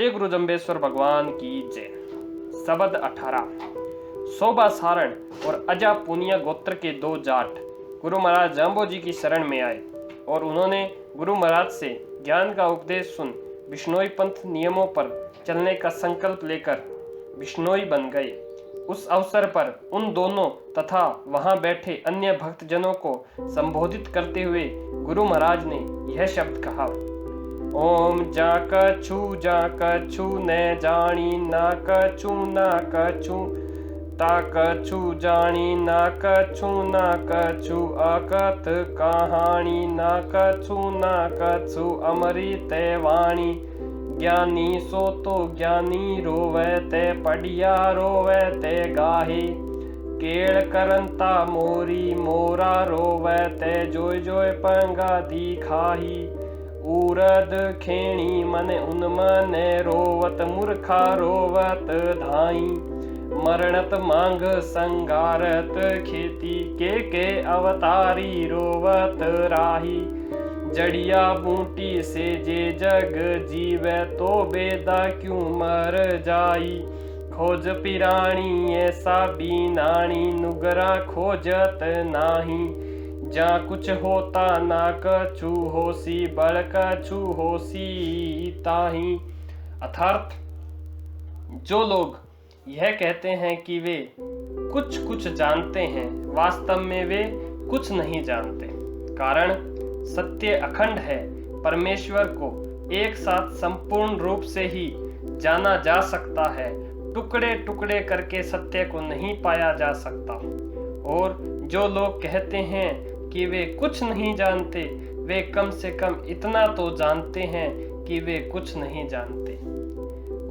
बोले गुरु जम्बेश्वर भगवान की जय। शब्द 18। शोभा सारण और अजा पुनिया गोत्र के दो जाट गुरु महाराज जाम्बो जी की शरण में आए और उन्होंने गुरु महाराज से ज्ञान का उपदेश सुन बिश्नोई पंथ नियमों पर चलने का संकल्प लेकर बिश्नोई बन गए। उस अवसर पर उन दोनों तथा वहां बैठे अन्य भक्तजनों को संबोधित करते हुए गुरु महाराज ने यह शब्द कहा। ओम जा कछु न जानी ना कछु ता कछु जानी ना कछु अकथ कहानी ना कछु अमृत वाणी ज्ञानी सो तो ज्ञानी रोवे ते पढ़िया रोवे ते गाहे केड़ करंता मोरी मोरा रोवे ते जोय जोय पंगा दिखाही उरद खेणी मन उन्मन रोवत मूर्खा रोवत धाई मरणत मांग संगारत खेती के अवतारी रोवत राही जड़िया बूटी से जे जग जीवे तो बेदा क्यों मर जाई खोज पिराणी ऐसा बीनाणी नुगरा खोजत नाही जा कुछ होता ना कछु होसी बड़ कछु होसी ताही। अर्थात जो लोग यह कहते हैं कि वे कुछ जानते हैं, वास्तव में वे कुछ नहीं जानते। कारण सत्य अखंड है। परमेश्वर को एक साथ संपूर्ण रूप से ही जाना जा सकता है। टुकड़े टुकड़े करके सत्य को नहीं पाया जा सकता। और जो लोग कहते हैं कि वे कुछ नहीं जानते, वे कम से कम इतना तो जानते हैं कि वे कुछ नहीं जानते।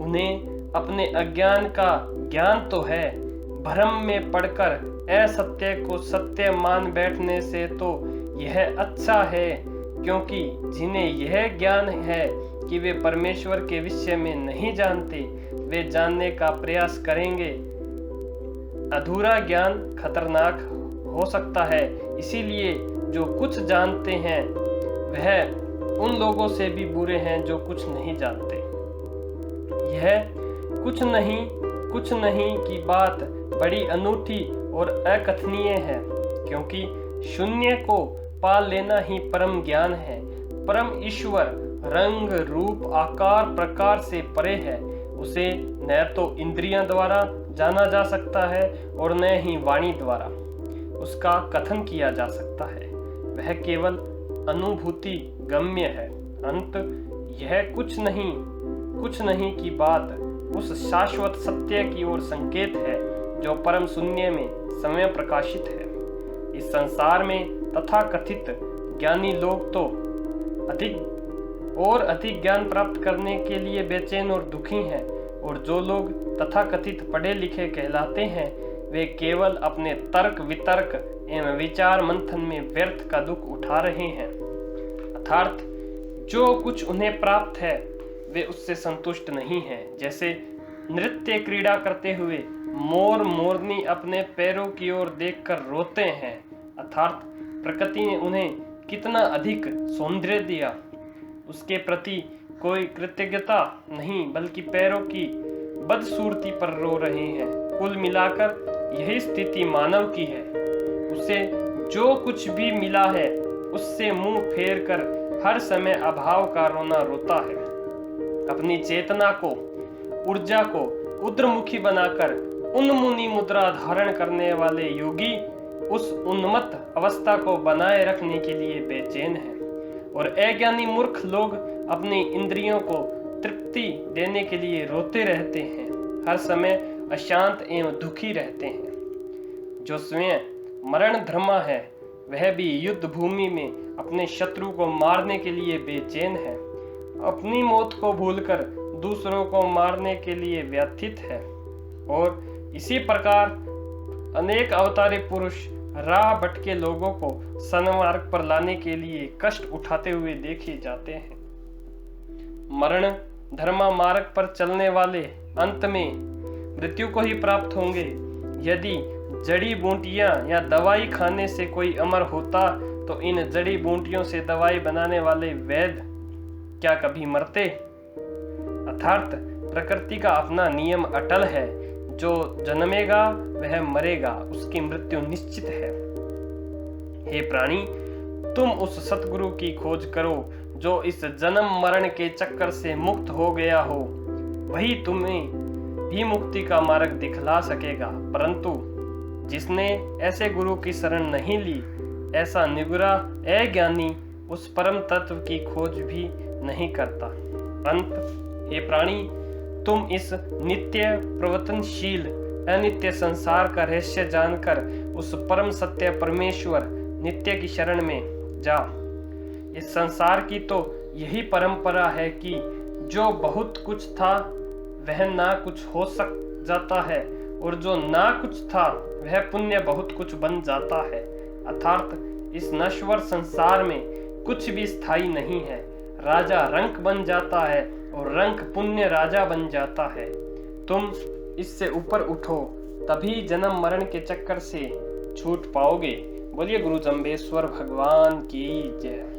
उन्हें अपने अज्ञान का ज्ञान तो है, भ्रम में पड़कर असत्य को सत्य मान बैठने से तो यह अच्छा है, क्योंकि जिन्हें यह ज्ञान है कि वे परमेश्वर के विषय में नहीं जानते, वे जानने का प्रयास करेंगे। अधूरा ज्ञान खतरनाक हो सकता है। इसीलिए जो कुछ जानते हैं वह उन लोगों से भी बुरे हैं जो कुछ नहीं जानते। यह कुछ नहीं की बात बड़ी अनूठी और अकथनीय है, क्योंकि शून्य को पा लेना ही परम ज्ञान है। परम ईश्वर रंग रूप आकार प्रकार से परे है। उसे न तो इंद्रियां द्वारा जाना जा सकता है और न ही वाणी द्वारा उसका कथन किया जा सकता है। वह केवल अनुभूति गम्य है। अंत यह कुछ नहीं की बात उस शाश्वत सत्य की ओर संकेत है जो परम शून्य में समय प्रकाशित है। इस संसार में तथाकथित ज्ञानी लोग तो अधिक ज्ञान प्राप्त करने के लिए बेचैन और दुखी हैं, और जो लोग तथाकथित पढ़े लिखे कहलाते हैं वे केवल अपने तर्क वितर्क एवं विचार मंथन में व्यर्थ का दुख उठा रहे हैं। अर्थात जो कुछ उन्हें प्राप्त है वे उससे संतुष्ट नहीं हैं। जैसे नृत्य क्रीड़ा करते हुए मोर मोरनी अपने पैरों की ओर देखकर रोते हैं। अर्थात प्रकृति ने उन्हें कितना अधिक सौंदर्य दिया, उसके प्रति कोई कृतज्ञता नहीं, बल्कि पैरों की बदसूरती पर रो रहे हैं। कुल मिलाकर यही स्थिति मानव की है। उसे जो कुछ भी मिला है उससे मुंह फेर कर हर समय अभाव का रोना रोता है। अपनी चेतना को, ऊर्जा को उद्रमुखी बनाकर उन्मुनी मुद्रा धारण करने वाले योगी उस उन्मत्त अवस्था को बनाए रखने के लिए बेचैन है, और अज्ञानी मूर्ख लोग अपनी इंद्रियों को तृप्ति देने के लिए रोते रहते हैं, हर समय अशांत एवं दुखी रहते हैं। जो स्वयं मरण धर्मा है वह भी युद्ध भूमि में अपने शत्रु को मारने के लिए बेचैन है, अपनी मौत को भूलकर दूसरों को मारने के लिए व्यथित है। और इसी प्रकार अनेक अवतारी पुरुष राह भटके लोगों को सन्मार्ग पर लाने के लिए कष्ट उठाते हुए देखे जाते हैं। मरण धर्मा मार्ग पर चलने वाले अंत में मृत्यु को ही प्राप्त होंगे। यदि जड़ी बूटियां या दवाई खाने से कोई अमर होता तो इन जड़ी बूटियों से दवाई बनाने वाले वैद्य क्या कभी मरते? अर्थात प्रकृति का अपना नियम अटल है, जो जन्मेगा वह मरेगा, उसकी मृत्यु निश्चित है। हे प्राणी, तुम उस सतगुरु की खोज करो जो इस जन्म मरण के चक्कर से मुक्त हो गया हो, वही तुम्हें भी मुक्ति का मार्ग दिखला सकेगा। परंतु जिसने ऐसे गुरु की शरण नहीं ली, ऐसा निगुरा अज्ञानी उस परम तत्व की खोज भी नहीं करता। अंत, हे प्राणी, तुम इस नित्य प्रवर्तनशील अनित्य संसार का रहस्य जानकर उस परम सत्य परमेश्वर नित्य की शरण में जा। इस संसार की तो यही परंपरा है कि जो बहुत कुछ था वह ना कुछ हो जाता है, और जो ना कुछ था वह पुण्य बहुत कुछ बन जाता है। अर्थात इस नश्वर संसार में कुछ भी स्थायी नहीं है। राजा रंक बन जाता है और रंक पुण्य राजा बन जाता है। तुम इससे ऊपर उठो, तभी जन्म मरण के चक्कर से छूट पाओगे। बोलिए गुरु जम्बेश्वर भगवान की जय।